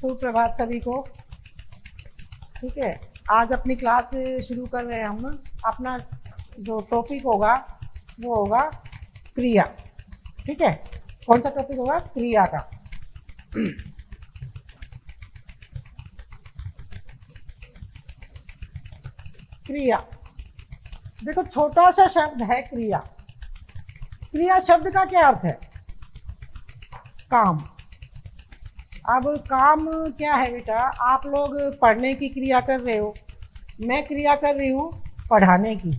सुप्रभात सभी को। ठीक है, आज अपनी क्लास शुरू कर रहे हैं हम। अपना जो टॉपिक होगा वो होगा क्रिया। ठीक है, कौन सा टॉपिक होगा? क्रिया का। क्रिया, देखो छोटा सा शब्द है क्रिया। क्रिया शब्द का क्या अर्थ है? काम। अब काम क्या है बेटा? आप लोग पढ़ने की क्रिया कर रहे हो, मैं क्रिया कर रही हूँ पढ़ाने की।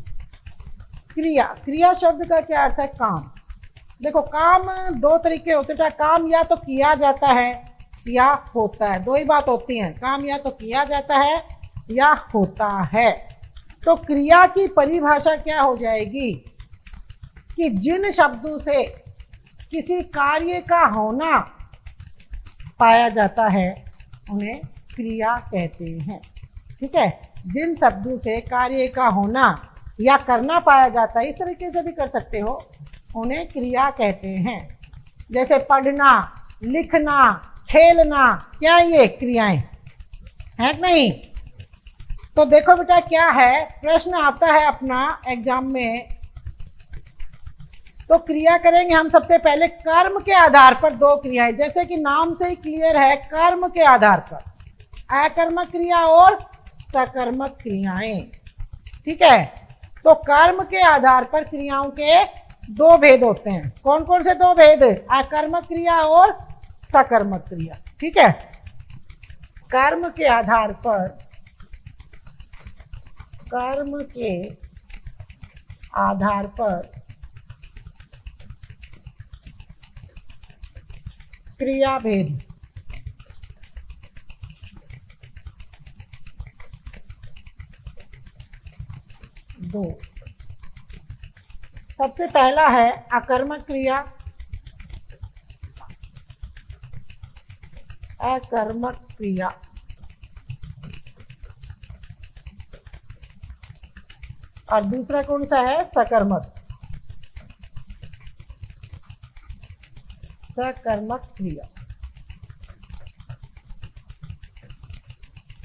क्रिया, क्रिया शब्द का क्या अर्थ है? काम। देखो काम दो तरीके होते हैं। काम या तो किया जाता है या होता है, दो ही बात होती है। काम या तो किया जाता है या होता है। तो क्रिया की परिभाषा क्या हो जाएगी कि जिन शब्दों से किसी कार्य का होना पाया जाता है उन्हें क्रिया कहते हैं। ठीक है, जिन शब्दों से कार्य का होना या करना पाया जाता है, इस तरीके से भी कर सकते हो, उन्हें क्रिया कहते हैं। जैसे पढ़ना, लिखना, खेलना, क्या ये क्रियाएं हैं कि नहीं? तो देखो बेटा क्या है, प्रश्न आता है अपना एग्जाम में, तो क्रिया करेंगे हम सबसे पहले कर्म के आधार पर दो क्रियाएं। जैसे कि नाम से ही क्लियर है, कर्म के आधार पर अकर्मक क्रिया और सकर्मक क्रियाएं। ठीक है, तो कर्म के आधार पर क्रियाओं के दो भेद होते हैं। कौन कौन से दो भेद? अकर्मक क्रिया और सकर्मक क्रिया। ठीक है, कर्म के आधार पर, कर्म के आधार पर क्रिया भेद। दो। सबसे पहला है अकर्मक क्रिया, अकर्मक क्रिया। और दूसरा कौन सा है? सकर्मक, सकर्मक क्रिया।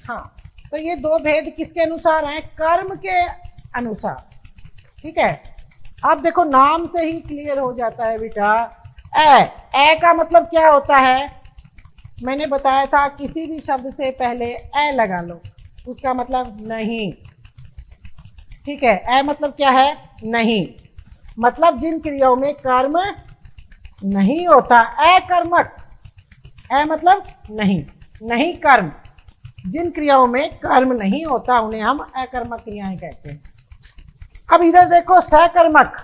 हाँ, तो ये दो भेद किसके अनुसार हैं? कर्म के अनुसार। ठीक है, अब देखो नाम से ही क्लियर हो जाता है बेटा। ए का मतलब क्या होता है? मैंने बताया था किसी भी शब्द से पहले ए लगा लो, उसका मतलब नहीं। ठीक है, ए मतलब क्या है? नहीं। मतलब जिन क्रियाओं में कर्म नहीं होता, अकर्मक। ए मतलब नहीं, नहीं कर्म। जिन क्रियाओं में कर्म नहीं होता उन्हें हम अकर्मक क्रियाएं कहते हैं। अब इधर देखो सकर्मक।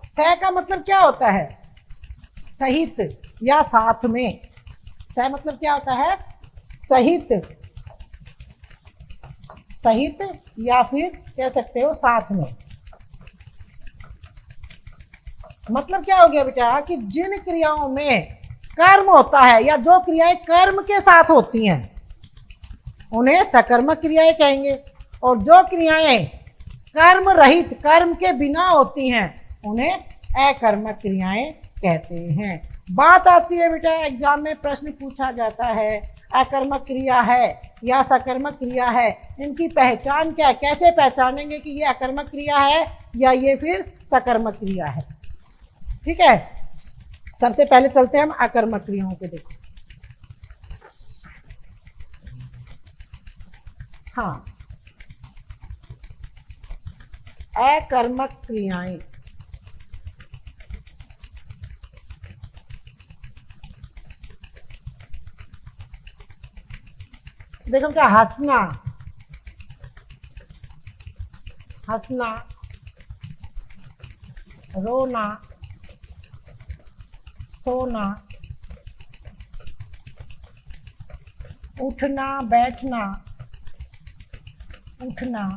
स का मतलब क्या होता है? सहित या साथ में। स मतलब क्या होता है? सहित, सहित या फिर कह सकते हो साथ में। मतलब क्या हो गया बेटा कि जिन क्रियाओं में कर्म होता है या जो क्रियाएं कर्म के साथ होती हैं उन्हें सकर्मक क्रियाएं कहेंगे, और जो क्रियाएं कर्म रहित, कर्म के बिना होती हैं उन्हें अकर्मक क्रियाएं कहते हैं। बात आती है बेटा एग्जाम में प्रश्न पूछा जाता है, अकर्मक क्रिया है या सकर्मक क्रिया है, इनकी पहचान क्या है? कैसे पहचानेंगे कि ये अकर्मक क्रिया है या ये फिर सकर्मक क्रिया है? ठीक है, सबसे पहले चलते हैं हम अकर्मक क्रियाओं पे। देखो हाँ, अकर्मक क्रियाएं। देखो क्या, हंसना, हंसना, रोना, सोना, उठना, बैठना, उठना,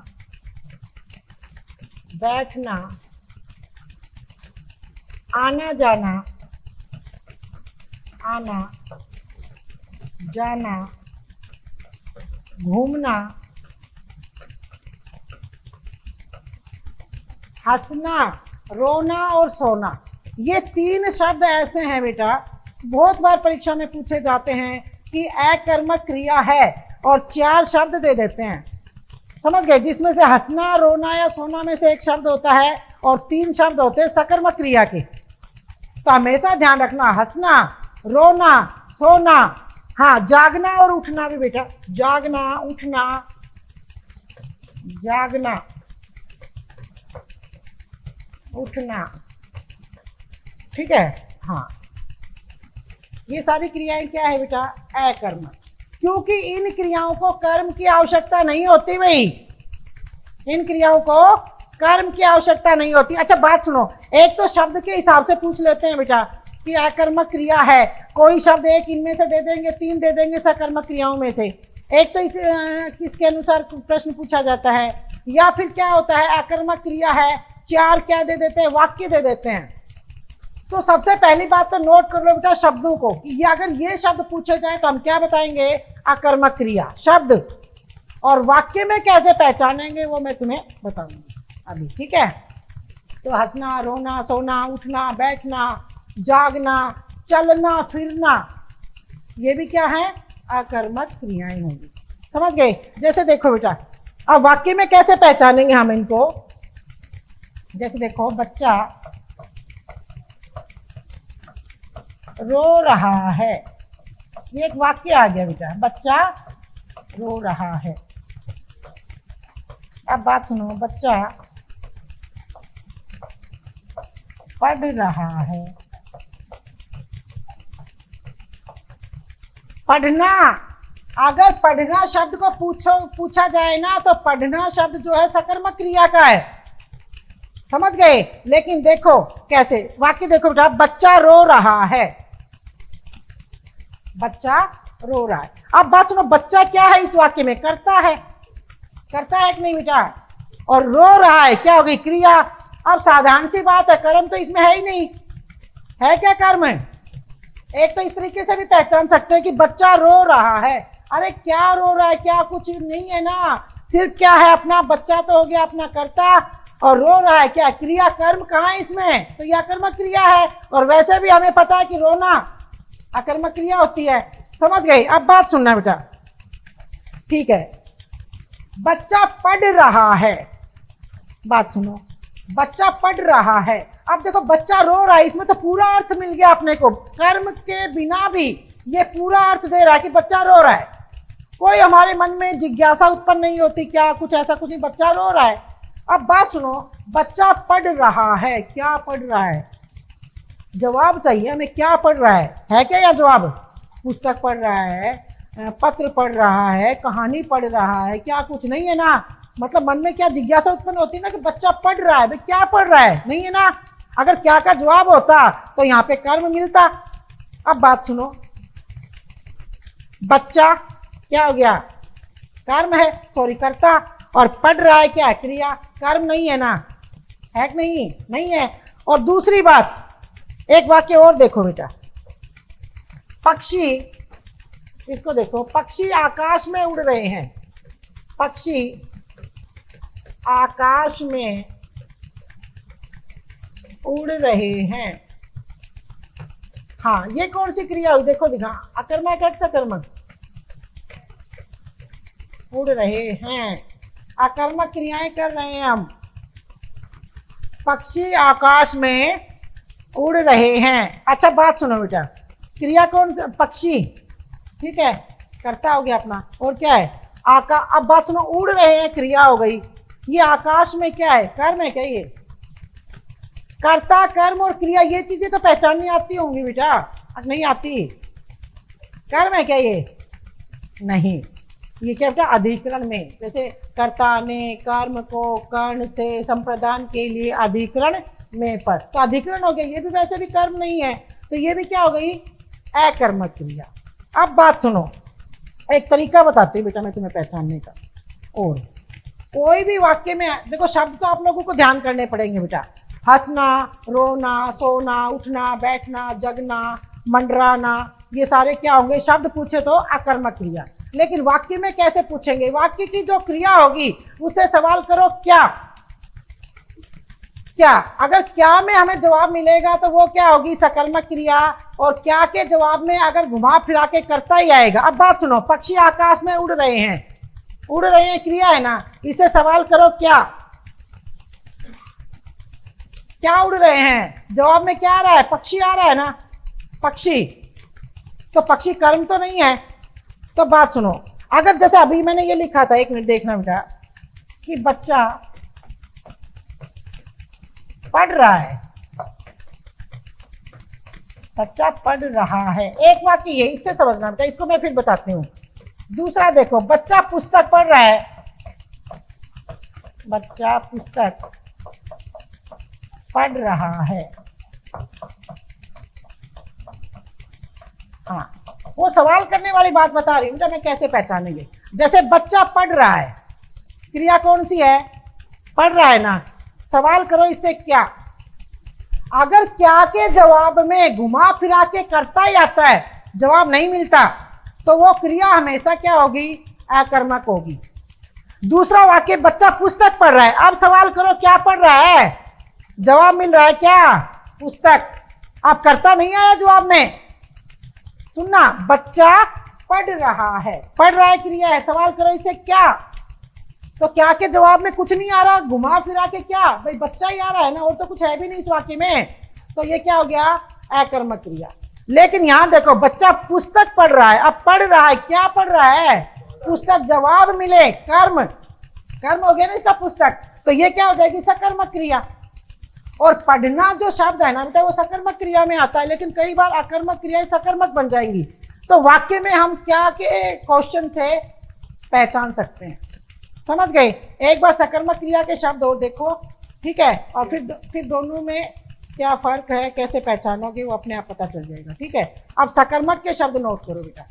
बैठना, आना जाना, आना जाना, घूमना, हंसना, रोना और सोना। ये तीन शब्द ऐसे हैं बेटा, बहुत बार परीक्षा में पूछे जाते हैं कि अकर्मक क्रिया है और 4 शब्द दे देते हैं, समझ गए, जिसमें से हंसना, रोना या सोना में से एक शब्द होता है और 3 शब्द होते हैं सकर्मक क्रिया के। तो हमेशा ध्यान रखना, हंसना, रोना, सोना, हाँ जागना और उठना भी बेटा, जागना, उठना, जागना, उठना, ठीक है। हाँ, ये सारी क्रियाएं क्या है बेटा, अकर्मक, क्योंकि इन क्रियाओं को कर्म की आवश्यकता नहीं होती भाई, इन क्रियाओं को कर्म की आवश्यकता नहीं होती। अच्छा बात सुनो, एक तो शब्द के हिसाब से पूछ लेते हैं बेटा कि अकर्मक क्रिया है, कोई शब्द एक इनमें से दे देंगे, 3 दे देंगे सकर्मक क्रियाओं में से, एक तो इस किसके अनुसार प्रश्न पूछा जाता है, या फिर क्या होता है अकर्मक क्रिया है, 4 क्या दे देते हैं, वाक्य दे देते हैं। तो सबसे पहली बात तो नोट कर लो बेटा शब्दों को, कि अगर ये शब्द पूछे जाए तो हम क्या बताएंगे, अकर्मक क्रिया शब्द, और वाक्य में कैसे पहचानेंगे वो मैं तुम्हें बताऊंगी अभी, ठीक है। तो हंसना, रोना, सोना, उठना, बैठना, जागना, चलना, फिरना, ये भी क्या है, अकर्मक क्रियाएं होंगी, समझ गए। जैसे देखो बेटा, अब वाक्य में कैसे पहचानेंगे हम इनको, जैसे देखो बच्चा रो रहा है, ये एक वाक्य आ गया बेटा, बच्चा रो रहा है। अब बात सुनो, बच्चा पढ़ रहा है, पढ़ना, अगर पढ़ना शब्द को पूछा जाए ना तो पढ़ना शब्द जो है सकर्मक क्रिया का है, समझ गए। लेकिन देखो कैसे, वाक्य देखो बेटा, बच्चा रो रहा है, बच्चा रो रहा है। अब बात सुनो, बच्चा क्या है इस वाक्य में, करता है, करता है कि नहीं बेटा, और रो रहा है क्या हो गई, क्रिया। अब साधारण सी बात है, कर्म तो इसमें है ही नहीं, है क्या कर्म है। एक तो इस तरीके से भी पहचान सकते हैं कि बच्चा रो रहा है, अरे क्या रो रहा है, क्या कुछ नहीं है ना, सिर्फ क्या है अपना बच्चा तो हो गया अपना कर्ता, और रो रहा है क्या क्रिया, कर्म कहाँ है इसमें, तो यह अकर्मक क्रिया है। और वैसे भी हमें पता है कि रोना अकर्मक क्रिया होती है, समझ गए। अब बात सुनना बेटा, ठीक है, बच्चा पढ़ रहा है, बात सुनो, बच्चा पढ़ रहा है। अब देखो बच्चा रो रहा है, इसमें तो पूरा अर्थ मिल गया अपने को, कर्म के बिना भी ये पूरा अर्थ दे रहा है कि बच्चा रो रहा है, कोई हमारे मन में जिज्ञासा उत्पन्न नहीं होती क्या कुछ ऐसा कुछ नहीं, बच्चा रो रहा है। अब बात सुनो, बच्चा पढ़ रहा है, क्या पढ़ रहा है, जवाब चाहिए हमें, क्या पढ़ रहा है क्या या जवाब, पुस्तक पढ़ रहा है, पत्र पढ़ रहा है, कहानी पढ़ रहा है, क्या कुछ नहीं है ना, मतलब मन में क्या जिज्ञासा उत्पन्न होती है ना कि बच्चा पढ़ रहा है, भाई क्या पढ़ रहा है, नहीं है ना। अगर क्या का जवाब होता तो यहाँ पे कर्म मिलता। अब बात सुनो, बच्चा क्या हो गया, कर्म है, सॉरी कर्ता, और पढ़ रहा है क्या क्रिया, कर्म नहीं है ना, है कि नहीं, नहीं है। और दूसरी बात, एक वाक्य और देखो बेटा, पक्षी, इसको देखो, पक्षी आकाश में उड़ रहे हैं, पक्षी आकाश में उड़ रहे हैं, हाँ ये कौन सी क्रिया हुई, देखो दिखा, अकर्मक है सकर्मक, उड़ रहे हैं, अकर्मक क्रियाएं कर रहे हैं हम, पक्षी आकाश में उड़ रहे हैं। अच्छा बात सुनो बेटा, क्रिया कौन, पक्षी, ठीक है, करता हो गया अपना, और क्या है अब बात सुनो, उड़ रहे हैं क्रिया हो गई, ये आकाश में क्या है, कर्म है क्या, ये कर्ता, कर्म और क्रिया, ये चीजें तो पहचाननी आती होंगी बेटा, नहीं आती, कर्म है क्या ये, नहीं, ये क्या बेटा अधिकरण में, जैसे कर्ता ने कर्म को कर्ण से संप्रदान के लिए अधिकरण में पर, तो अधिकरण हो गया, ये भी वैसे भी कर्म नहीं है, तो ये भी क्या हो गई, अकर्मक क्रिया। अब बात सुनो, एक तरीका बताती हूँ बेटा मैं तुम्हें पहचानने का, और कोई भी वाक्य में देखो शब्द तो आप लोगों को ध्यान करने पड़ेंगे बेटा, हंसना, रोना, सोना, उठना, बैठना, जगना, मंडराना, ये सारे क्या होंगे, शब्द पूछे तो अकर्मक क्रिया। लेकिन वाक्य में कैसे पूछेंगे, वाक्य की जो क्रिया होगी उससे सवाल करो, क्या क्या, अगर क्या में हमें जवाब मिलेगा तो वो क्या होगी, सकर्मक क्रिया। और क्या के जवाब में अगर घुमा फिरा के करता ही आएगा। अब बात सुनो, पक्षी आकाश में उड़ रहे हैं, उड़ रहे हैं क्रिया है ना, इसे सवाल करो क्या, क्या उड़ रहे हैं, जवाब में क्या आ रहा है, पक्षी आ रहा है ना, पक्षी। तो पक्षी कर्म तो नहीं है। तो बात सुनो, अगर जैसे अभी मैंने ये लिखा था, एक मिनट देखना बेटा, कि बच्चा पढ़ रहा है, बच्चा पढ़ रहा है, एक वाक्य है, इससे समझना बेटा, इसको मैं फिर बताती हूँ। दूसरा देखो, बच्चा पुस्तक पढ़ रहा है, बच्चा पुस्तक पढ़ रहा है। हाँ, वो सवाल करने वाली बात बता रही हूँ, मैं कैसे पहचानेंगे। जैसे बच्चा पढ़ रहा है, क्रिया कौन सी है, पढ़ रहा है ना, सवाल करो इससे क्या। अगर क्या के जवाब में घुमा फिरा के करता ही आता है, जवाब नहीं मिलता, तो वो क्रिया हमेशा क्या होगी, अकर्मक होगी। दूसरा वाक्य, बच्चा पुस्तक पढ़ रहा है, अब सवाल करो क्या पढ़ रहा है, जवाब मिल रहा है क्या, पुस्तक। अब करता नहीं आया जवाब में, सुनना, बच्चा पढ़ रहा है, पढ़ रहा है क्रिया है, सवाल करो इसे क्या। तो क्या के जवाब में कुछ नहीं आ रहा, घुमा फिरा के क्या, भाई बच्चा ही आ रहा है ना, और तो कुछ है भी नहीं इस वाक्य में, तो ये क्या हो गया, अकर्मक क्रिया। लेकिन यहां देखो, बच्चा पुस्तक पढ़ रहा है, अब पढ़ रहा है, क्या पढ़ रहा है, पुस्तक, जवाब मिले कर्म, कर्म हो गया ना इसका पुस्तक, तो ये क्या हो जाएगी, सकर्मक क्रिया। और पढ़ना जो शब्द है ना बेटा, वो सकर्मक क्रिया में आता है, लेकिन कई बार अकर्मक क्रियाएं सकर्मक बन जाएंगी। तो वाक्य में हम क्या के क्वेश्चन से पहचान सकते हैं, समझ गए। एक बार सकर्मक क्रिया के शब्द और देखो, ठीक है, और फिर दोनों में क्या फर्क है, कैसे पहचानोगे, वो अपने आप पता चल जाएगा, ठीक है। अब सकर्मक के शब्द नोट करो बेटा।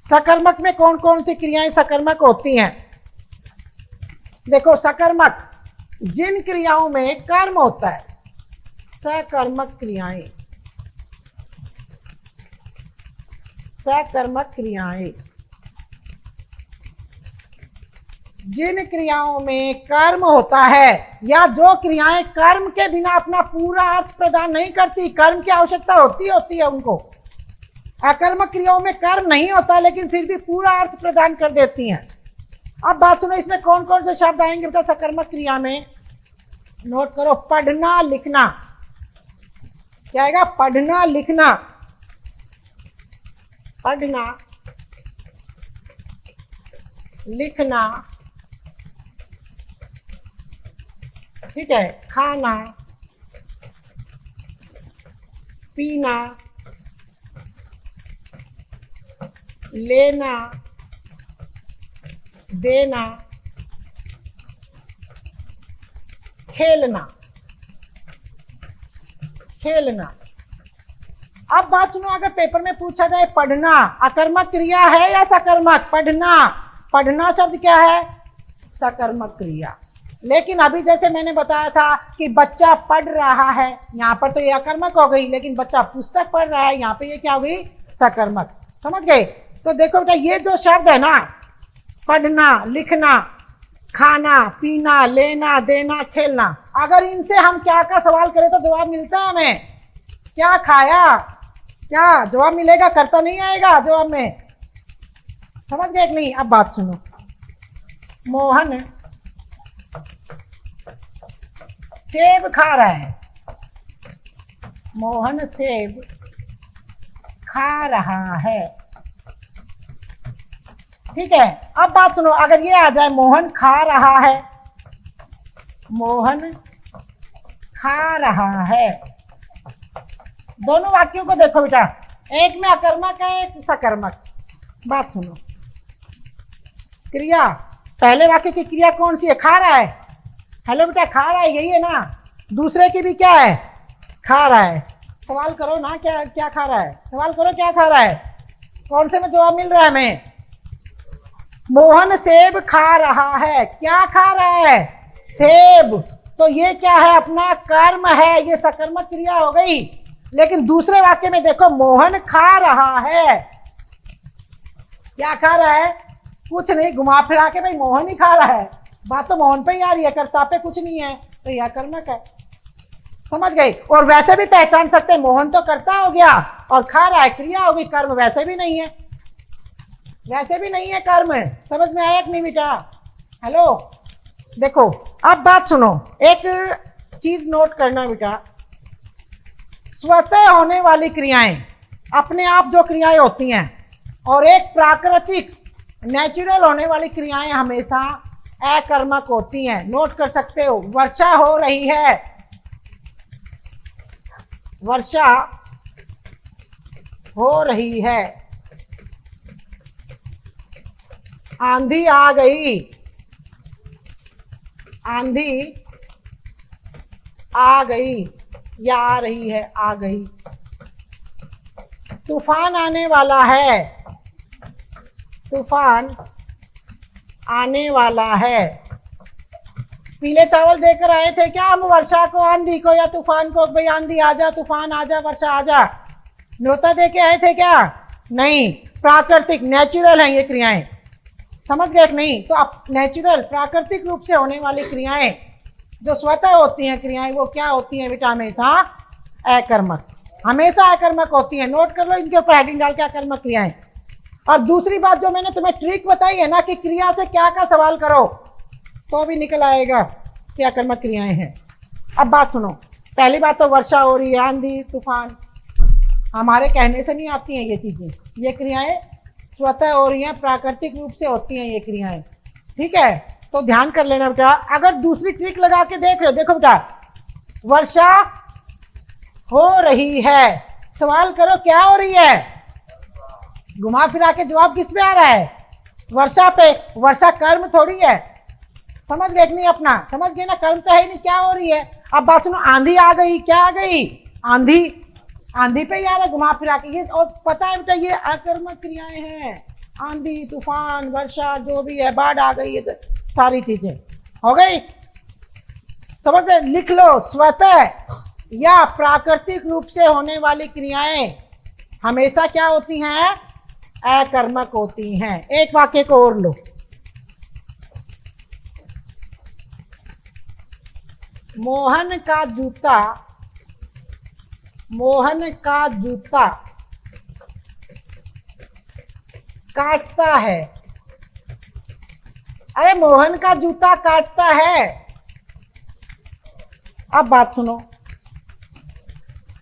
सकर्मक में कौन कौन सी क्रियाएं सकर्मक होती हैं, देखो, सकर्मक जिन क्रियाओं में कर्म होता है, सकर्मक क्रियाएं, सकर्मक क्रियाएं, जिन क्रियाओं में कर्म होता है, या जो क्रियाएं कर्म के बिना अपना पूरा अर्थ प्रदान नहीं करती, कर्म की आवश्यकता होती है उनको। अकर्मक क्रियाओं में कर्म नहीं होता, लेकिन फिर भी पूरा अर्थ प्रदान कर देती हैं। अब बात सुनो, इसमें कौन कौन से शब्द आएंगे बेटा सकर्मक क्रिया में, नोट करो। पढ़ना लिखना, क्या आएगा, पढ़ना लिखना, पढ़ना लिखना, ठीक है, खाना पीना, लेना देना, खेलना, खेलना। अब बात सुनो, अगर पेपर में पूछा जाए पढ़ना अकर्मक क्रिया है या सकर्मक, पढ़ना, पढ़ना शब्द क्या है, सकर्मक क्रिया। लेकिन अभी जैसे मैंने बताया था कि बच्चा पढ़ रहा है, यहाँ पर तो ये अकर्मक हो गई, लेकिन बच्चा पुस्तक पढ़ रहा है, यहाँ पे ये क्या हो गई, सकर्मक, समझ गए। तो देखो बेटा, ये जो शब्द है ना, पढ़ना लिखना खाना पीना लेना देना खेलना, अगर इनसे हम क्या का सवाल करें तो जवाब मिलता है हमें, क्या खाया, क्या जवाब मिलेगा, करता नहीं आएगा जवाब में, समझ गए कि नहीं। अब बात सुनो, मोहन सेब खा रहा है, मोहन सेब खा रहा है, ठीक है। अब बात सुनो, अगर ये आ जाए मोहन खा रहा है, मोहन खा रहा है, दोनों वाक्यों को देखो बेटा, एक में अकर्मक है एक सकर्मक। बात सुनो, क्रिया, पहले वाक्य की क्रिया कौन सी है, खा रहा है, हेलो बेटा खा रहा है, यही है ना। दूसरे की भी क्या है, खा रहा है, सवाल करो ना, क्या क्या खा रहा है, सवाल करो क्या खा रहा है, कौन से में जवाब मिल रहा है हमें, मोहन सेब खा रहा है, क्या खा रहा है, सेब, तो ये क्या है, अपना कर्म है, ये सकर्मक क्रिया हो गई। लेकिन दूसरे वाक्य में देखो, मोहन खा रहा है, क्या खा रहा है, कुछ नहीं, घुमा फिरा के भाई मोहन ही खा रहा है, बात तो मोहन पे ही आ रही है, कर्ता पे कुछ नहीं है, तो यह कर्मक है। समझ गए। और वैसे भी पहचान सकते हैं, मोहन तो करता हो गया और खा रहा है, क्रिया होगी, कर्म वैसे भी नहीं है, वैसे भी नहीं है कर्म। समझ में आया कि नहीं बेटा? हेलो, देखो अब बात सुनो, एक चीज नोट करना बेटा, स्वतः होने वाली क्रियाएं, अपने आप जो क्रियाएं होती हैं, और एक प्राकृतिक नेचुरल होने वाली क्रियाएं हमेशा अकर्मक होती हैं। नोट कर सकते हो, वर्षा हो रही है, वर्षा हो रही है, आंधी आ गई, आंधी आ गई या आ रही है, आ गई, तूफान आने वाला है, तूफान आने वाला है। पीले चावल देकर आए थे क्या हम वर्षा को, आंधी को या तूफान को? भाई आंधी आ जा, तूफान आ जा, वर्षा आ जा, न्योता दे के आए थे क्या? नहीं, प्राकृतिक नेचुरल हैं ये क्रियाएं। समझ गए कि नहीं? तो अब नेचुरल प्राकृतिक रूप से होने वाली क्रियाएं जो स्वतः होती हैं क्रियाएं, वो क्या होती हैं बेटा? हमेशा अकर्मक, हमेशा अकर्मक होती हैं। नोट कर लो इनके ऊपर हेडिंग डाल के, अकर्मक क्रियाएं। और दूसरी बात जो मैंने तुम्हें ट्रिक बताई है ना कि क्रिया से क्या का सवाल करो तो भी निकल आएगा कि अकर्मक क्रियाएं हैं। अब बात सुनो, पहली बात तो वर्षा हो रही है, आंधी तूफान हमारे कहने से नहीं आती हैं ये चीजें, ये क्रियाएं स्वतः हो रही हैं, प्राकृतिक रूप से होती हैं ये क्रियाएं। ठीक है, तो ध्यान कर लेना बेटा। अगर दूसरी ट्रिक लगा के देख लो, देखो बेटा, वर्षा हो रही है, सवाल करो क्या हो रही है? घुमा फिरा के जवाब किस पे आ रहा है? वर्षा पे। वर्षा कर्म थोड़ी है, समझ गए कि नहीं? अपना समझ गए ना, कर्म तो है नहीं, क्या हो रही है? अब बात सुनो, आंधी आ गई, क्या आ गई? आंधी, आंधी पे ही आ रहा है घुमा फिरा के। ये और पता है बेटा, ये अकर्मक क्रियाएं हैं, आंधी तूफान वर्षा जो भी है, बाढ़ आ गई, ये सारी चीजें हो गई। समझ गए? लिख लो, स्वतः या प्राकृतिक रूप से होने वाली क्रियाएं हमेशा क्या होती हैं? अकर्मक होती हैं। एक वाक्य को और लो, मोहन का जूता, मोहन का जूता काटता है। अरे मोहन का जूता काटता है। अब बात सुनो,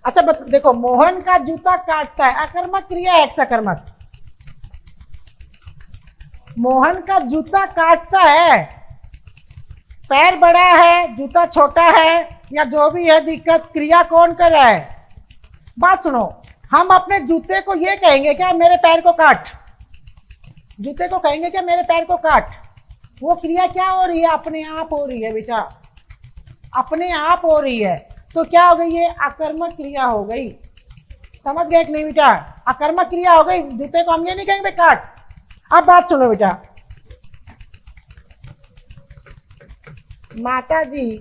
अच्छा देखो, मोहन का जूता काटता है, अकर्मक क्रिया है, सकर्मक? मोहन का जूता काटता है, पैर बड़ा है, जूता छोटा है, या जो भी है दिक्कत, क्रिया कौन कर रहा है? बात सुनो, हम अपने जूते को ये कहेंगे क्या मेरे पैर को काट? जूते को कहेंगे क्या मेरे पैर को काट? वो क्रिया क्या हो रही है? अपने आप हो रही है बेटा, अपने आप हो रही है। तो क्या हो गई? ये अकर्मक क्रिया हो गई। समझ गए कि नहीं बेटा? अकर्मक क्रिया हो गई, जूते को हम ये नहीं कहेंगे काट। अब बात सुनो बेटा, माता जी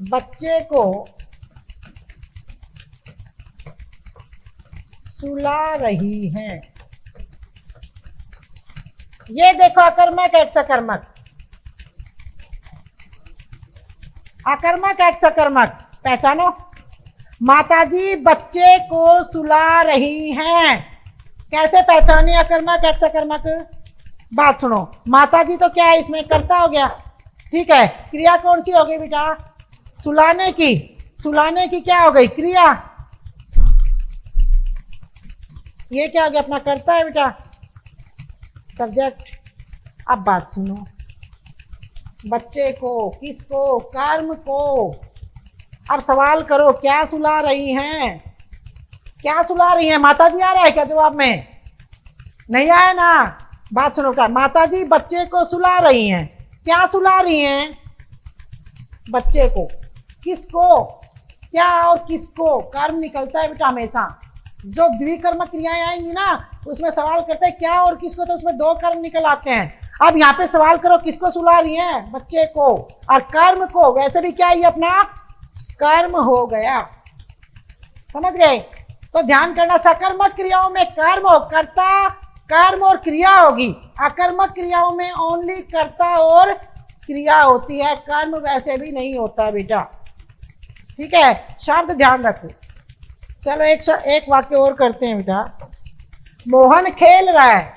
बच्चे को सुला रही हैं। ये देखो, अकर्मक है, सकर्मक? अकर्मक है, सकर्मक? पहचानो, माताजी बच्चे को सुला रही हैं, कैसे पहचाने अकर्मक है, सकर्मक? बात सुनो, माताजी तो क्या है इसमें? करता हो गया, ठीक है। क्रिया कौन सी हो गई बेटा? सुलाने की। सुलाने की क्या हो गई? क्रिया। ये क्या हो गया? अपना करता है बेटा, सब्जेक्ट। अब बात सुनो, बच्चे को, किसको? कर्म को। अब सवाल करो, क्या सुला रही हैं? क्या सुला रही हैं? माताजी आ रहा है क्या जवाब में? नहीं आया ना। बात सुनो क्या, माताजी बच्चे को सुला रही हैं, क्या सुला रही हैं? बच्चे को। किसको? क्या और किसको? कर्म निकलता है बेटा हमेशा। जो द्विकर्मक क्रियाएं आएंगी ना, उसमें सवाल करते हैं क्या और किसको, तो उसमें दो कर्म निकल आते हैं। अब यहाँ पे सवाल करो, किसको सुला रही हैं? बच्चे को। और कर्म को, वैसे भी क्या ये अपना कर्म हो गया। समझ गए? तो ध्यान करना, सकर्मक क्रियाओं में कर्म हो, कर्ता, कर्म और क्रिया होगी। अकर्मक क्रियाओं में ओनली कर्ता और क्रिया होती है, कर्म वैसे भी नहीं होता है बेटा। ठीक है, शब्द ध्यान रखो। चलो एक वाक्य और करते हैं बेटा। मोहन खेल रहा है,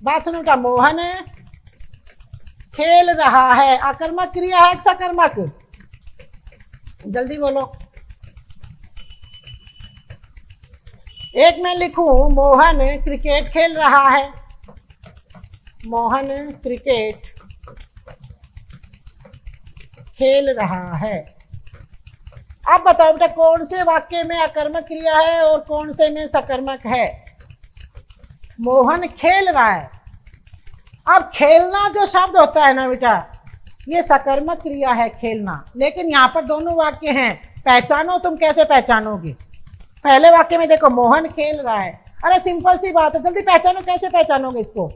बात सुनो बेटा, मोहन खेल रहा है, आकर्मक क्रिया है सकर्मक? जल्दी बोलो। एक मैं लिखूं मोहन क्रिकेट खेल रहा है, मोहन क्रिकेट खेल रहा है। अब बताओ बेटा कौन से वाक्य में अकर्मक क्रिया है और कौन से में सकर्मक है? मोहन खेल रहा है। अब खेलना जो शब्द होता है ना बेटा, ये सकर्मक क्रिया है खेलना, लेकिन यहाँ पर दोनों वाक्य हैं, पहचानो तुम कैसे पहचानोगे? पहले वाक्य में देखो मोहन खेल रहा है, अरे सिंपल सी बात है, जल्दी पहचानो, कैसे पहचानोगे इसको?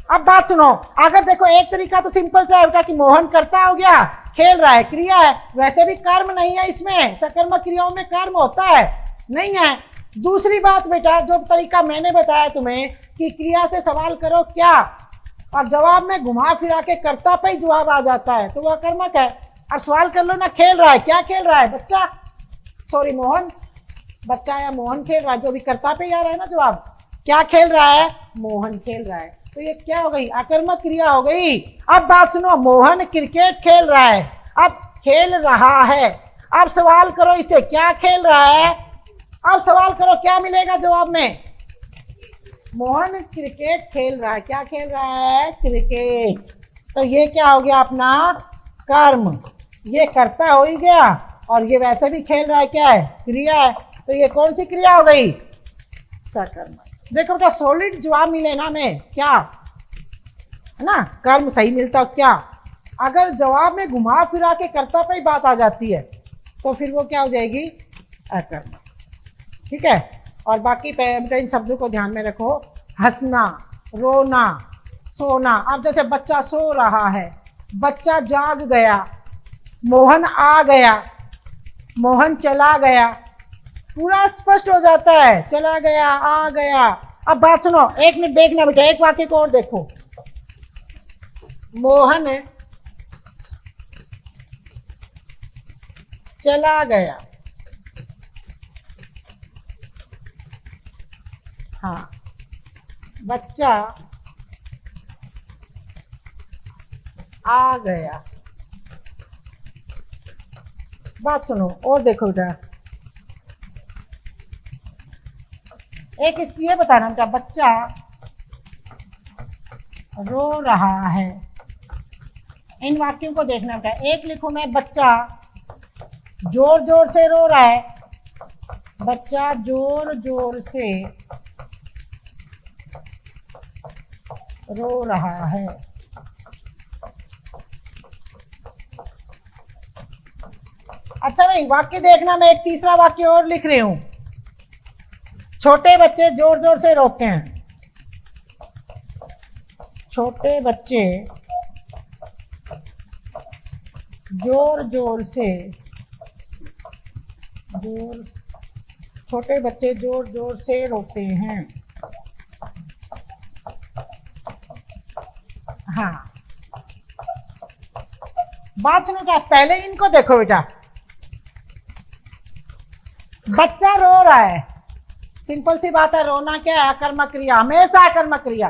अब बात सुनो, अगर देखो एक तरीका तो सिंपल सा है बेटा कि मोहन करता हो गया, खेल रहा है क्रिया है, वैसे भी कर्म नहीं है इसमें, सकर्मक क्रियाओं में कर्म होता है नहीं है। दूसरी बात बेटा, जो तरीका मैंने बताया तुम्हें कि क्रिया से सवाल करो क्या, और जवाब में घुमा फिरा के कर्ता पे ही जवाब आ जाता है, तो वह कर्मक है। और सवाल कर लो ना, खेल रहा है, क्या खेल रहा है? बच्चा, सॉरी मोहन, बच्चा या मोहन खेल रहा है, जो भी कर्ता पे ही आ रहा है ना जवाब, क्या खेल रहा है? मोहन खेल रहा है, तो ये क्या हो गई? आकर्मक क्रिया हो गई। अब बात सुनो, मोहन क्रिकेट खेल रहा है, अब खेल रहा है, अब सवाल करो इसे, क्या खेल रहा है? अब सवाल करो क्या मिलेगा जवाब में? मोहन क्रिकेट खेल रहा है, क्या खेल रहा है? क्रिकेट। तो ये क्या हो गया अपना? कर्म। ये कर्ता हो ही गया, और ये वैसे भी खेल रहा है, क्या है? क्रिया है। तो ये कौन सी क्रिया हो गई? सकर्मक। देखो बेटा सॉलिड जवाब मिले ना में क्या है ना, कर्म सही मिलता हो क्या। अगर जवाब में घुमा फिरा के कर्ता पे ही बात आ जाती है तो फिर वो क्या हो जाएगी? अकर्मक। ठीक है, और बाकी बेटा इन शब्दों को ध्यान में रखो। हंसना, रोना, सोना। अब जैसे बच्चा सो रहा है, बच्चा जाग गया, मोहन आ गया, मोहन चला गया, पूरा स्पष्ट हो जाता है, चला गया, आ गया। अब बात सुनो, एक मिनट देखना बेटा, एक वाक्य को और देखो। मोहन चला गया, हाँ, बच्चा आ गया। बात सुनो और देखो बेटा, एक इसकी ये बताना बेटा, बच्चा रो रहा है। इन वाक्यों को देखना बेटा, एक लिखूं मैं, बच्चा जोर जोर से रो रहा है, बच्चा जोर जोर से रो रहा है। अच्छा भाई वाक्य देखना, मैं एक तीसरा वाक्य और लिख रही हूं। छोटे बच्चे जोर जोर से रोते हैं, छोटे बच्चे जोर जोर से छोटे बच्चे जोर जोर से रोते हैं। हाँ, बात सुनो क्या, पहले इनको देखो बेटा, बच्चा रो रहा है, सिंपल सी बात है, रोना क्या है? अकर्मक क्रिया, हमेशा अकर्मक क्रिया।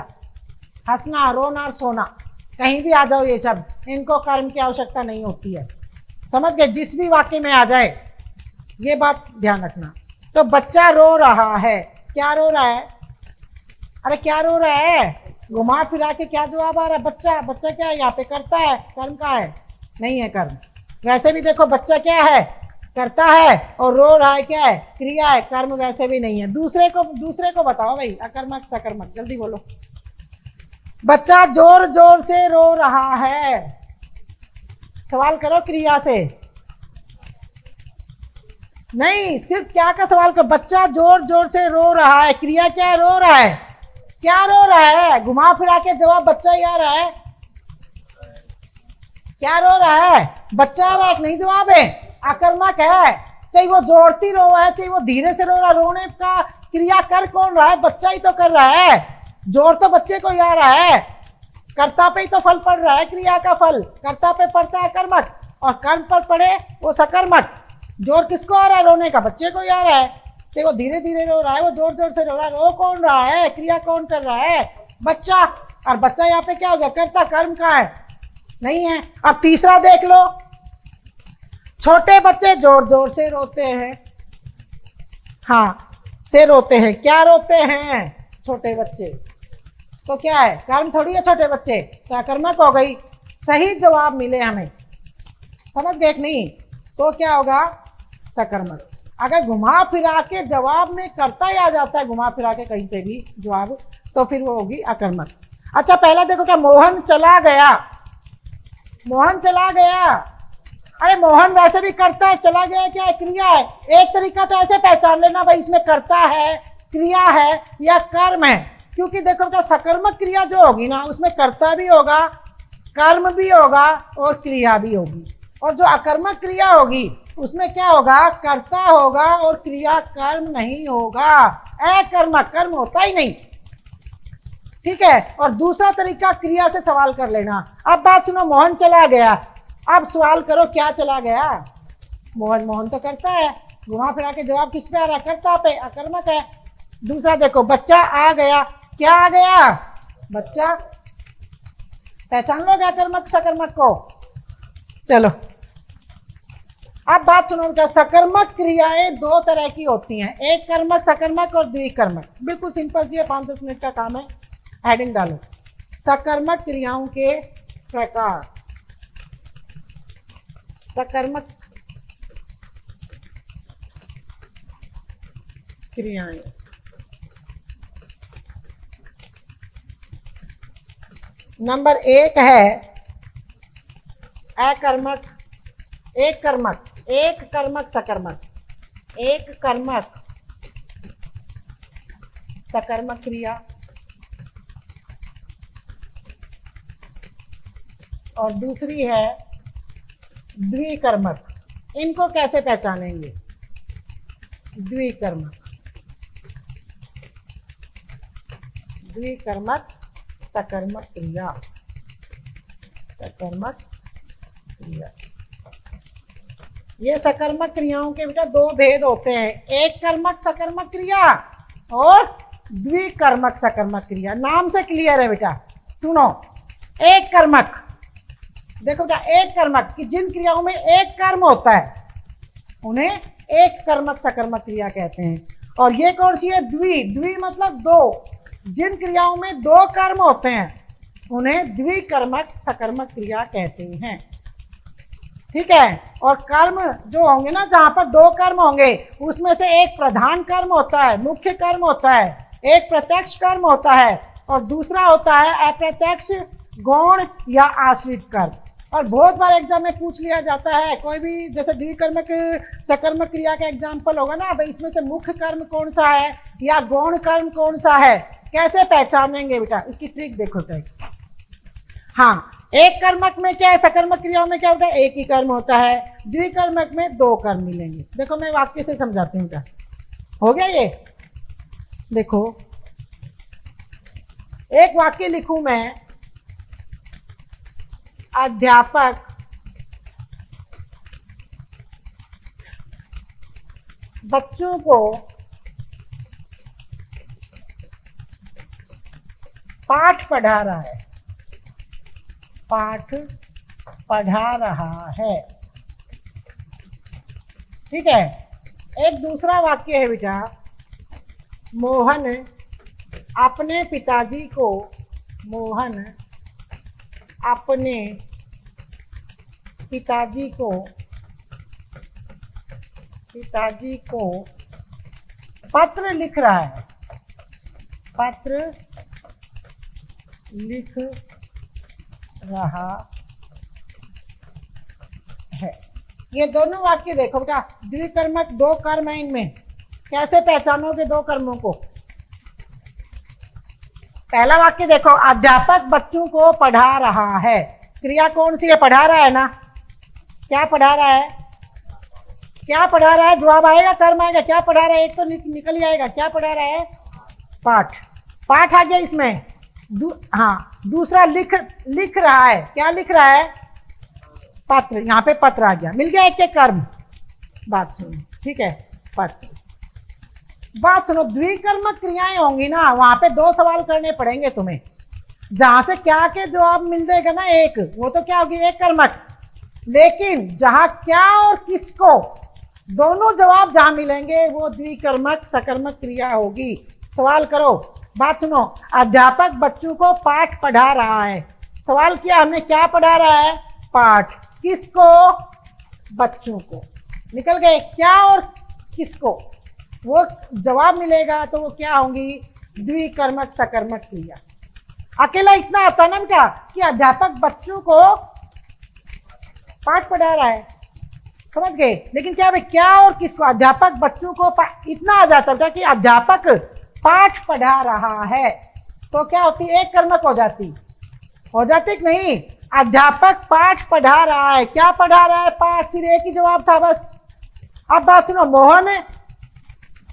हंसना, रोना, सोना, कहीं भी आ जाओ ये शब्द, इनको कर्म की आवश्यकता नहीं होती है, समझ गए? जिस भी वाक्य में आ जाए, ये बात ध्यान रखना। तो बच्चा रो रहा है, क्या रो रहा है? अरे क्या रो रहा है? घुमा फिरा के क्या जवाब आ रहा है? बच्चा। बच्चा क्या है यहाँ पे? करता है, कर्म का है? नहीं है कर्म। वैसे भी देखो बच्चा क्या है? करता है, और रो रहा है क्या है? क्रिया है, कर्म वैसे भी नहीं है। दूसरे को बताओ भाई, अकर्मक सकर्मक, जल्दी बोलो। बच्चा जोर जोर से रो रहा है, सवाल करो क्रिया से, नहीं सिर्फ क्या का सवाल करो। बच्चा जोर जोर से रो रहा है, क्रिया क्या है? रो रहा है। क्या रो रहा है? घुमा फिरा के जवाब बच्चा ही आ रहा है। क्या रो रहा है? बच्चा आ रहा है, नहीं जवाब है, आकर्मक है। चाहे वो जोरती रो है, चाहे वो धीरे से रो रहा, रोने का क्रिया कर कौन रहा है? बच्चा ही तो कर रहा है, जोर तो बच्चे को ही आ रहा है। कर्ता पे ही तो फल पड़ रहा है, क्रिया का फल कर्ता पे पड़ता है कर्मक, और कर्म पर पड़े वो सकर्मक। जोर किसको आ रहा है? रोने का बच्चे को ही आ रहा है। देखो धीरे धीरे रो रहा है, वो जोर जोर से रो रहा है। रो कौन रहा है? क्रिया कौन कर रहा है? बच्चा। और बच्चा यहाँ पे क्या हो गया? कर्ता। कर्म का है नहीं है। अब तीसरा देख लो, छोटे बच्चे जोर जोर से रोते हैं। हाँ, से रोते हैं। क्या रोते हैं छोटे बच्चे? तो क्या है? कर्म थोड़ी है छोटे बच्चे, क्या कर्मक हो गई। सही जवाब मिले हमें, समझ गए कि नहीं? तो क्या होगा? सकर्मक। अगर घुमा फिरा के जवाब में कर्ता ही आ जाता है, घुमा फिरा के कहीं से भी जवाब, तो फिर वो होगी अकर्मक। अच्छा पहला देखो क्या, मोहन चला गया। मोहन चला गया, अरे मोहन वैसे भी करता है, चला गया क्या है? क्रिया है। एक तरीका तो ऐसे पहचान लेना भाई, इसमें कर्ता है, क्रिया है या कर्म है। क्योंकि देखो क्या, सकर्मक क्रिया जो होगी ना, उसमें कर्ता भी होगा, कर्म भी होगा और क्रिया भी होगी। और जो अकर्मक क्रिया होगी उसमें क्या होगा? कर्ता होगा और क्रिया कर्म नहीं होगा। अकर्मक, कर्म होता ही नहीं। ठीक है। और दूसरा तरीका क्रिया से सवाल कर लेना। अब बात सुनो, मोहन चला गया, अब सवाल करो क्या चला गया? मोहन, मोहन तो करता है, घुमा फिरा के जवाब किस पे आ रहा है? कर्ता पे, अकर्मक है। दूसरा देखो, बच्चा आ गया, क्या आ गया? बच्चा। पहचान लोगे अकर्मक सकर्मक को? चलो अब बात सुनो बेटा, सकर्मक क्रियाएं दो तरह की होती हैं, एक कर्मक सकर्मक और द्विकर्मक। बिल्कुल सिंपल सी है, 5-10 मिनट का काम है। हेडिंग डालो, सकर्मक क्रियाओं के प्रकार। सकर्मक क्रियाएं, नंबर 1 है अकर्मक, एक कर्मक, एक कर्मक सकर्मक, एक कर्मक सकर्मक क्रिया, और दूसरी है द्विकर्मक। इनको कैसे पहचानेंगे? द्विकर्मक, द्विकर्मक सकर्मक क्रिया, सकर्मक क्रिया। ये सकर्मक क्रियाओं के बेटा दो भेद होते हैं, एक कर्मक सकर्मक क्रिया और द्विकर्मक सकर्मक क्रिया। नाम से क्लियर है बेटा। सुनो, एक कर्मक, देखो बेटा, एक कर्मक कि जिन क्रियाओं में एक कर्म होता है उन्हें एक कर्मक सकर्मक क्रिया कहते हैं। और ये कौन सी है? द्वि। द्वि मतलब दो, जिन क्रियाओं में दो कर्म होते हैं उन्हें द्विकर्मक सकर्मक क्रिया कहते हैं। ठीक है। और कर्म जो होंगे ना, जहां पर दो कर्म होंगे उसमें से एक प्रधान कर्म होता है, मुख्य कर्म होता है, एक प्रत्यक्ष कर्म होता है और दूसरा होता है अप्रत्यक्ष गौण या आश्रित कर्म। और बहुत बार एग्जाम में पूछ लिया जाता है, कोई भी जैसे द्विकर्मक सकर्मक क्रिया का एग्जाम्पल होगा ना, भाई इसमें से मुख्य कर्म कौन सा है या गौण कर्म कौन सा है, कैसे पहचानेंगे बेटा? इसकी ट्रिक देखो ट्रिक। हाँ, एक कर्मक में क्या है, सकर्मक क्रियाओं में क्या होता है? एक ही कर्म होता है। द्विकर्मक में दो कर्म मिलेंगे। देखो मैं वाक्य से समझाती हूँ। क्या हो गया ये? देखो एक वाक्य लिखूं मैं, अध्यापक बच्चों को पाठ पढ़ा रहा है, पाठ पढ़ा रहा है। ठीक है। एक दूसरा वाक्य है बेटा, मोहन अपने पिताजी को, मोहन अपने पिताजी को, पिताजी को पत्र लिख रहा है, पत्र लिख रहा है। ये दोनों वाक्य देखो बेटा, द्विकर्मक दो कर्म है, इनमें कैसे पहचानोगे दो कर्मों को? पहला वाक्य देखो, अध्यापक बच्चों को पढ़ा रहा है, क्रिया कौन सी है? पढ़ा रहा है ना। क्या पढ़ा रहा है? क्या पढ़ा रहा है? जवाब आएगा, कर्म आएगा। क्या पढ़ा रहा है? एक तो निकल ही आएगा। क्या पढ़ा रहा है? पाठ। पाठ आ गया इसमें। हाँ, दूसरा लिख रहा है, क्या लिख रहा है? पत्र, यहाँ पे पत्र आ गया, मिल गया एक एक कर्म। बात सुनो, ठीक है, पत्र। बात सुनो, द्विकर्मक क्रियाएं होंगी ना, वहां पे दो सवाल करने पड़ेंगे तुम्हें। जहां से क्या के जवाब मिल जाएगा ना एक, वो तो क्या होगी? एक कर्मक। लेकिन जहां क्या और किसको दोनों जवाब जहां मिलेंगे वो द्विकर्मक सकर्मक क्रिया होगी। सवाल करो। बात सुनो, अध्यापक बच्चों को पाठ पढ़ा रहा है। सवाल किया हमने, क्या पढ़ा रहा है? पाठ। किसको? बच्चों को। निकल गए क्या और किसको, वो जवाब मिलेगा तो वो क्या होंगी? द्विकर्मक सकर्मक क्रिया। अकेला इतना आता ना बेटा कि अध्यापक बच्चों को पाठ पढ़ा रहा है, समझ गए? लेकिन क्या भाई, क्या और किसको? अध्यापक बच्चों को इतना आ जाता बेटा कि अध्यापक पाठ पढ़ा रहा है, तो क्या होती? एक कर्मक हो जाती कि नहीं? अध्यापक पाठ पढ़ा रहा है, क्या पढ़ा रहा है? पाठ। फिर एक ही जवाब था बस। अब बात सुनो, मोहन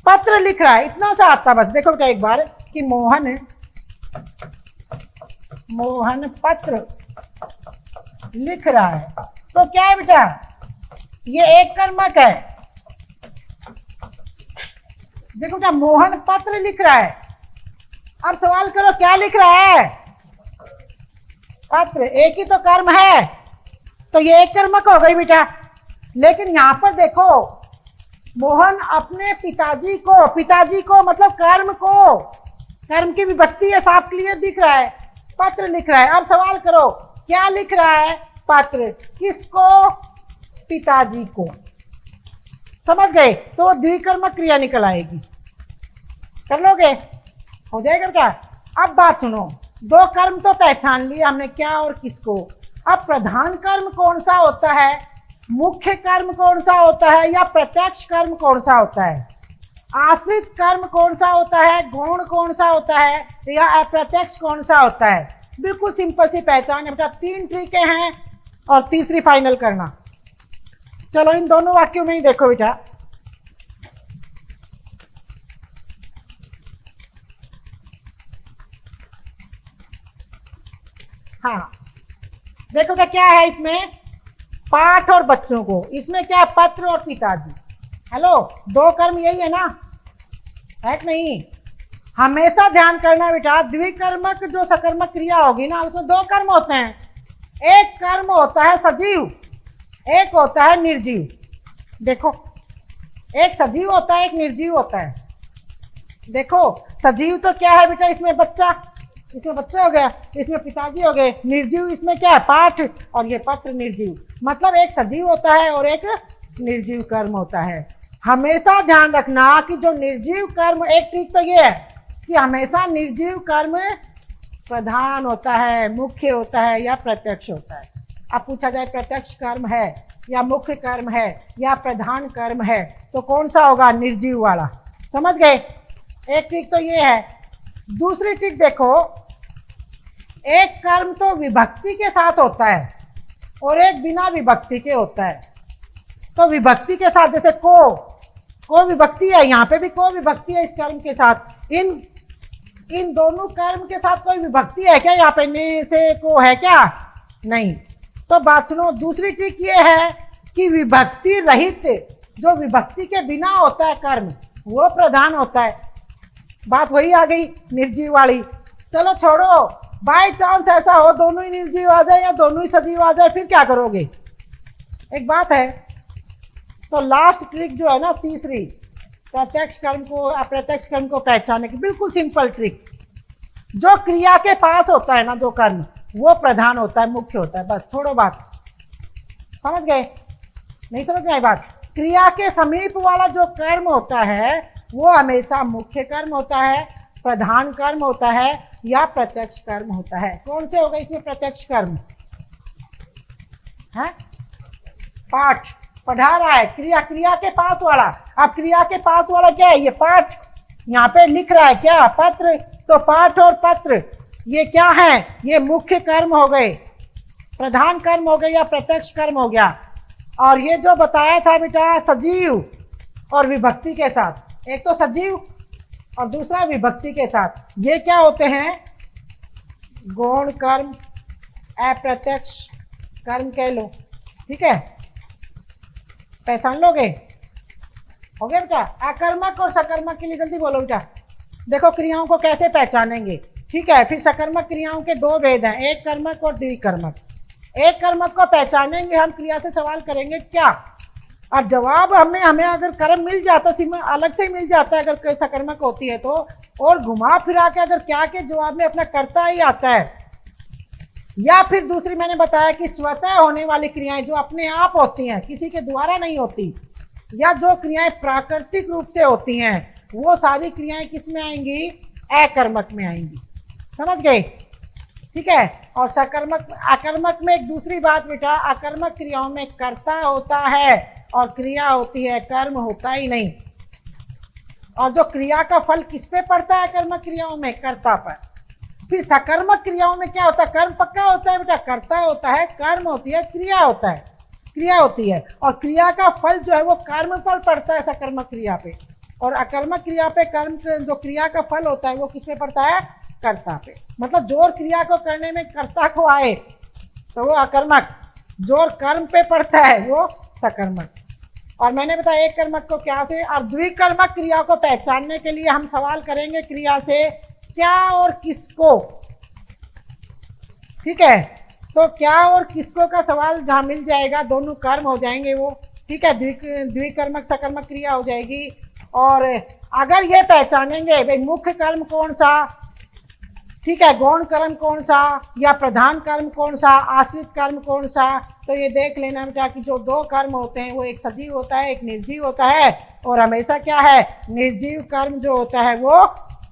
पत्र लिख रहा है, इतना सा आता बस। देखो बेटा एक बार कि मोहन पत्र लिख रहा है, तो क्या है बेटा? ये एक कर्मक है। देखो बेटा, मोहन पत्र लिख रहा है। अब सवाल करो, क्या लिख रहा है? पत्र। एक ही तो कर्म है, तो ये एक कर्मक हो गई बेटा। लेकिन यहां पर देखो, मोहन अपने पिताजी को मतलब कर्म की विभक्ति है, साफ क्लियर दिख रहा है, पत्र लिख रहा है। अब सवाल करो, क्या लिख रहा है? पत्र। किसको? पिताजी को। समझ गए? तो द्विकर्मक क्रिया निकल आएगी। कर लोगे? हो जाएगा बेटा। अब बात सुनो, दो कर्म तो पहचान लिए हमने, क्या और किसको। अब प्रधान कर्म कौन सा होता है, मुख्य कर्म कौन सा होता है, या प्रत्यक्ष कर्म कौन सा होता है, आश्रित कर्म कौन सा होता है, गौण कौन सा होता है, या अप्रत्यक्ष कौन सा होता है। बिल्कुल सिंपल सी पहचान है बेटा। तीन ट्रिकें हैं और तीसरी फाइनल करना। चलो इन दोनों वाक्यों में ही देखो बेटा। हाँ, देखो बेटा क्या है इसमें? पाठ और बच्चों को। इसमें क्या है? पत्र और पिताजी। हेलो, दो कर्म यही है ना, है कि नहीं? हमेशा ध्यान करना बेटा, द्विकर्मक जो सकर्मक क्रिया होगी ना, उसमें दो कर्म होते हैं। एक कर्म होता है सजीव, एक होता है निर्जीव। देखो, एक सजीव होता है, एक निर्जीव होता है। देखो, सजीव तो क्या है बेटा? इसमें बच्चा हो गया, इसमें पिताजी हो गए। निर्जीव इसमें क्या है? पाठ, और ये पत्र निर्जीव। मतलब एक सजीव होता है और एक निर्जीव कर्म होता है। हमेशा ध्यान रखना कि जो निर्जीव कर्म, एक ट्रिक तो ये है कि हमेशा निर्जीव कर्म प्रधान होता है, मुख्य होता है, या प्रत्यक्ष होता है। अब पूछा जाए प्रत्यक्ष कर्म है या मुख्य कर्म है या प्रधान कर्म है, तो कौन सा होगा? निर्जीव वाला। समझ गए? एक ट्रिक तो ये है। दूसरी ट्रिक देखो, एक कर्म तो विभक्ति के साथ होता है और एक बिना विभक्ति के होता है। तो विभक्ति के साथ, जैसे को विभक्ति है, यहाँ पे भी को विभक्ति है इस कर्म के साथ। इन दोनों कर्म के साथ कोई विभक्ति है क्या? यहाँ पे ने से को है क्या? नहीं। तो बात सुनो, दूसरी ट्रिक ये है कि विभक्ति रहित, जो विभक्ति के बिना होता है कर्म, वो प्रधान होता है। बात वही आ गई निर्जीव वाली। चलो छोड़ो, बाय चांस ऐसा हो दोनों ही निर्जीव आ जाए या दोनों ही सजीव आ जाए, फिर क्या करोगे? एक बात है। तो लास्ट ट्रिक जो है ना, तीसरी, प्रत्यक्ष कर्म को अप्रत्यक्ष कर्म को पहचानने की बिल्कुल सिंपल ट्रिक। जो क्रिया के पास होता है ना, जो कर्म, वो प्रधान होता है, मुख्य होता है। बस छोड़ो बात। समझ गए? नहीं समझ में आई बात? क्रिया के समीप वाला जो कर्म होता है वो हमेशा मुख्य कर्म होता है, प्रधान कर्म होता है, या प्रत्यक्ष कर्म होता है। कौन से होगा इसमें प्रत्यक्ष कर्म? है पाठ, पढ़ा रहा है, क्रिया के पास वाला। अब क्रिया के पास वाला क्या है? ये पाठ। यहाँ पे लिख रहा है क्या? पत्र। तो पाठ और पत्र ये क्या है? ये मुख्य कर्म हो गए, प्रधान कर्म हो गए, या प्रत्यक्ष कर्म हो गया। और ये जो बताया था बेटा, सजीव और विभक्ति के साथ, एक तो सजीव और दूसरा विभक्ति के साथ, ये क्या होते हैं? गौण कर्म, अप्रत्यक्ष कर्म कह लो, ठीक है, पहचान लोगे? हो गया बेटा? अकर्मक और सकर्मक के लिए जल्दी बोलो बेटा। देखो क्रियाओं को कैसे पहचानेंगे, ठीक है। फिर सकर्मक क्रियाओं के दो भेद हैं, एक कर्मक और द्विकर्मक। एक कर्मक को पहचानेंगे हम, क्रिया से सवाल करेंगे क्या, और जवाब हमें अगर कर्म मिल जाता है, अलग से ही मिल जाता है अगर कोई सकर्मक होती है तो, और घुमा फिरा के अगर क्या के जवाब में अपना कर्ता ही आता है, या फिर दूसरी मैंने बताया कि स्वतः होने वाली क्रियाएं जो अपने आप होती हैं, किसी के द्वारा नहीं होती, या जो क्रियाएं प्राकृतिक रूप से होती हैं, वो सारी क्रियाएं किस में आएंगी? अकर्मक में आएंगी। समझ गए? ठीक है। और सकर्मक अकर्मक में एक दूसरी बात बेटा, अकर्मक क्रियाओं में कर्ता होता है और क्रिया होती है, कर्म होता ही नहीं। और जो क्रिया का फल किस पे पड़ता है अकर्मक क्रियाओं में? कर्ता पर। फिर सकर्मक क्रियाओं में क्या होता है? कर्म पक्का होता है बेटा, कर्ता होता है, कर्म होती है, क्रिया होता है, क्रिया होती है, और क्रिया का फल जो है वो कर्म पर पड़ता है सकर्मक क्रिया पे, और अकर्मक क्रिया पे कर्म जो क्रिया का फल होता है वो किस पे पड़ता है? कर्ता पे। मतलब जोर क्रिया को करने में कर्ता को आए तो वो अकर्मक, जोर कर्म पे पड़ता है वो सकर्मक। और मैंने बताया एक कर्मक को क्या से, और द्विकर्मक क्रिया को पहचानने के लिए हम सवाल करेंगे क्रिया से क्या और किसको, ठीक है। तो क्या और किसको का सवाल जहां मिल जाएगा, दोनों कर्म हो जाएंगे वो, ठीक है, द्विकर्मक सकर्मक क्रिया हो जाएगी। और अगर ये पहचानेंगे भाई मुख्य कर्म कौन सा, ठीक है, गौण कर्म कौन सा, या प्रधान कर्म कौन सा, आश्रित कर्म कौन सा, तो ये देख लेना बेटा कि जो दो कर्म होते हैं वो एक सजीव होता है, एक निर्जीव होता है, और हमेशा क्या है, निर्जीव कर्म जो होता है वो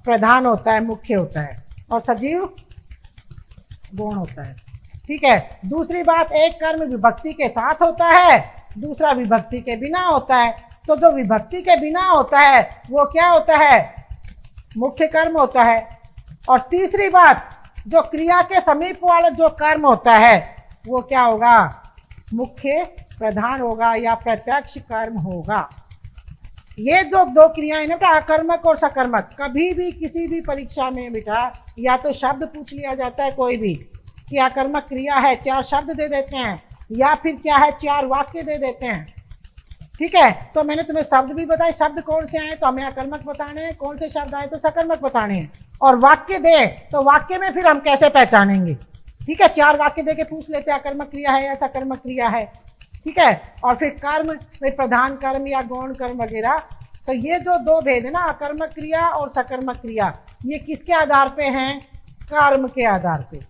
प्रधान होता है, मुख्य होता है, और सजीव गौण होता है, ठीक है। दूसरी बात, एक कर्म विभक्ति के साथ होता है, दूसरा विभक्ति के बिना होता है। तो जो विभक्ति के बिना होता है वो क्या होता है? मुख्य कर्म होता है। और तीसरी बात, जो क्रिया के समीप वाला जो कर्म होता है वो क्या होगा? मुख्य प्रधान होगा या प्रत्यक्ष कर्म होगा। ये जो दो क्रियाएं ना बेटा, अकर्मक और सकर्मक, कभी भी किसी भी परीक्षा में बेटा या तो शब्द पूछ लिया जाता है कोई भी कि अकर्मक क्रिया है, 4 शब्द दे देते हैं, या फिर क्या है 4 वाक्य दे देते हैं, ठीक है। तो मैंने तुम्हें शब्द भी बताए, शब्द कौन से आए तो हमें अकर्मक बताने हैं, कौन से शब्द आए तो सकर्मक बताने हैं, और वाक्य दे तो वाक्य में फिर हम कैसे पहचानेंगे, ठीक है। 4 वाक्य दे के पूछ लेते हैं अकर्मक क्रिया है या सकर्मक क्रिया है, ठीक है। और फिर कर्म, प्रधान कर्म या गौण कर्म वगैरह। तो ये जो दो भेद है ना, अकर्मक क्रिया और सकर्मक क्रिया, ये किसके आधार पे हैं? कर्म के आधार पे।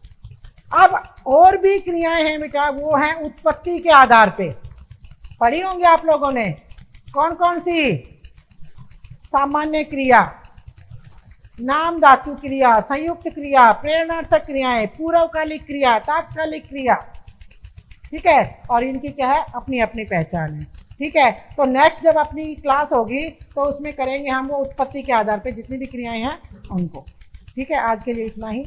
अब और भी क्रियाएं हैं बेटा, वो हैं उत्पत्ति के आधार पे, पढ़ी होंगे आप लोगों ने। कौन कौन सी? सामान्य क्रिया, नाम धातु क्रिया, संयुक्त क्रिया, प्रेरणार्थक क्रियाएं, पूर्वकालिक क्रिया, तात्कालिक क्रिया, ठीक है। और इनकी क्या है? अपनी अपनी पहचान है, ठीक है। तो नेक्स्ट जब अपनी क्लास होगी तो उसमें करेंगे हम वो उत्पत्ति के आधार पे जितनी भी क्रियाएं हैं उनको, ठीक है। आज के लिए इतना ही।